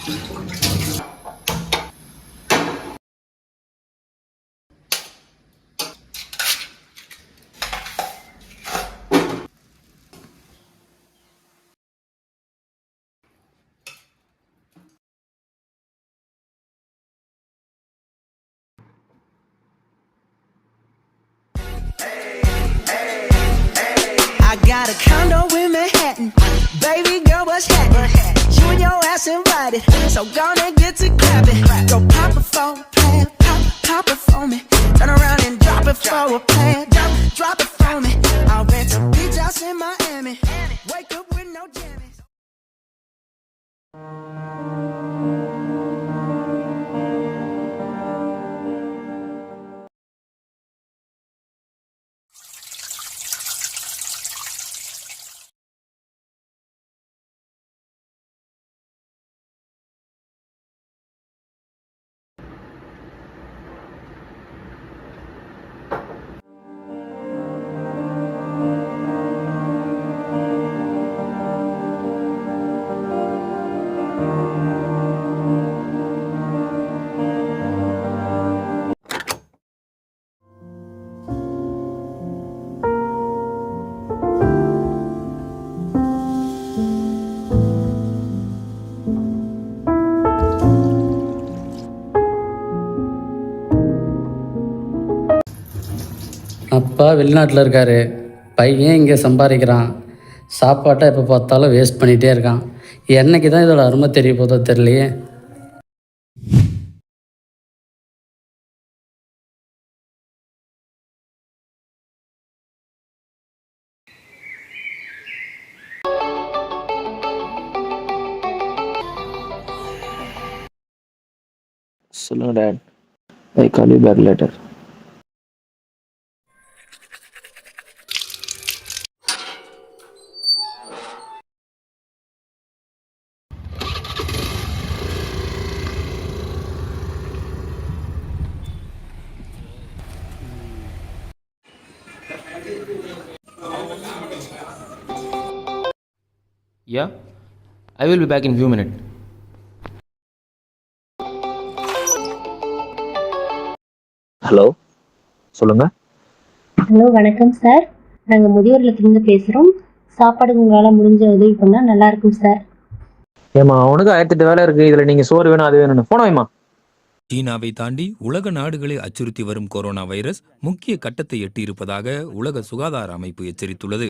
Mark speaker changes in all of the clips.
Speaker 1: I got a condo in Manhattan. Baby girl, what's happening? You and your ass invited, so gonna get to clapping. Go pop it for a plan, pop it for me. Turn around and drop it for a plan, drop it for me. I'll rent a beach house in Miami. Wake up with no jammies.
Speaker 2: அப்பா வெளிநாட்டில் இருக்கார், பையன் இங்கே சம்பாதிக்கிறான். சாப்பாட்டை எப்போ பார்த்தாலும் waste பண்ணிகிட்டே இருக்கான். என்னைக்கு தான் இதோட அருமை தெரிய போதோ தெரியலையே.
Speaker 3: சொல்லுங்க dad. I call you back later.
Speaker 4: Yeah, I will be back in few minutes.
Speaker 3: Hello, சொல்லுங்க.
Speaker 5: ஹலோ, வணக்கம் சார். நாங்கள் முதியோர் இல்லத்திலிருந்து பேசுகிறோம். சாப்பாடு உங்களால் முடிஞ்ச உதவி பண்ணால் நல்லா இருக்கும் சார்.
Speaker 3: ஏமா, அவனுக்கு 1008 வேலை இருக்கு. இதுல நீங்க சோறு வேணும் அது வேணும்னு போன வைமா.
Speaker 6: சீனாவை தாண்டி உலக நாடுகளை அச்சுறுத்தி வரும் கொரோனா வைரஸ் முக்கிய கட்டத்தை எட்டியிருப்பதாக உலக சுகாதார அமைப்பு எச்சரித்துள்ளது.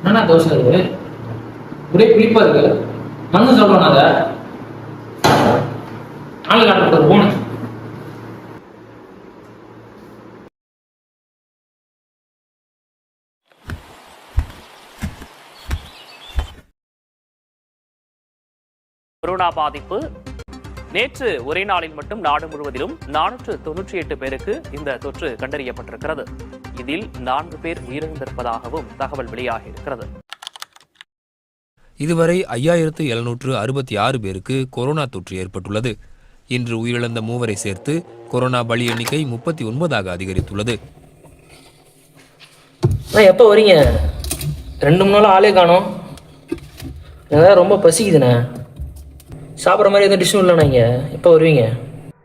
Speaker 7: என்னண்ணா தோசை இருக்கு, ஒரே புளிப்பா இருக்கு. மண்ணு சொல்லணும், அதை ஆளு காட்ட போன.
Speaker 8: கொரோனா பாதிப்பு நேற்று ஒரே நாளில் மட்டும் நாடு முழுவதிலும் 498 பேருக்கு இந்த தொற்று கண்டறியப்பட்டிருக்கிறது. இதில் 4 பேர் உயிரிழந்திருப்பதாகவும் தகவல் வெளியாகி இருக்கிறது.
Speaker 6: இதுவரை 5766 பேருக்கு கொரோனா தொற்று ஏற்பட்டுள்ளது. இன்று உயிரிழந்த 3 சேர்த்து கொரோனா பலி எண்ணிக்கை 39ஆக அதிகரித்துள்ளது.
Speaker 7: எப்போ வரீங்க? 2-3 நாள் ஆளே காணோம். ஏதாவது ரொம்ப பசிக்குதுண்ணே. சாப்பிட்ற மாதிரி எதுவும் டிஷ்ஷும் இல்லைண்ணா. இங்கே எப்போ வருவீங்க?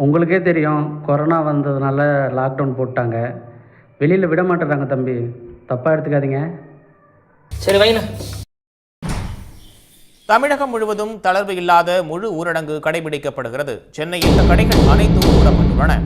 Speaker 2: உங்களுக்கே தெரியும், கொரோனா வந்ததுனால லாக்டவுன் போட்டாங்க. வெளியில் விட மாட்டேறாங்க தம்பி, தப்பாக எடுத்துக்காதீங்க.
Speaker 7: சரி வைண்ணா.
Speaker 8: தமிழகம் முழுவதும் தளர்வு இல்லாத முழு ஊரடங்கு கடைபிடிக்கப்படுகிறது. சென்னையில் கடைகள் அனைத்தும் மூடப்பட்டுள்ளன.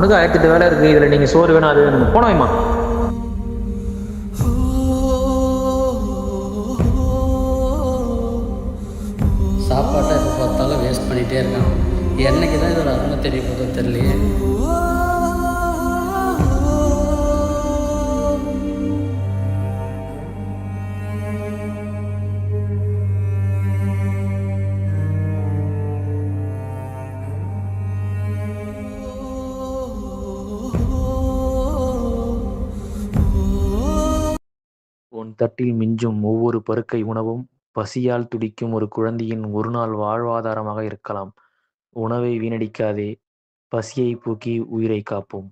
Speaker 3: அவனுக்கு 1008 வேலை இருக்கு, இதுல நீங்க சோறு வேணும் அது வேணும் போன வைமா.
Speaker 2: சாப்பாட்டை எப்போ பார்த்தாலும் வேஸ்ட் பண்ணிகிட்டே இருக்கான். என்னைக்கு தான் இதோட அருமை தெரிய போதோ தெரியலையே.
Speaker 9: உன் தட்டில் மிஞ்சும் ஒவ்வொரு பருக்கை உணவும் பசியால் துடிக்கும் ஒரு குழந்தையின் ஒரு நாள் வாழ்வாதாரமாக இருக்கலாம். உணவை வீணடிக்காதே, பசியை போக்கி உயிரை காப்போம்.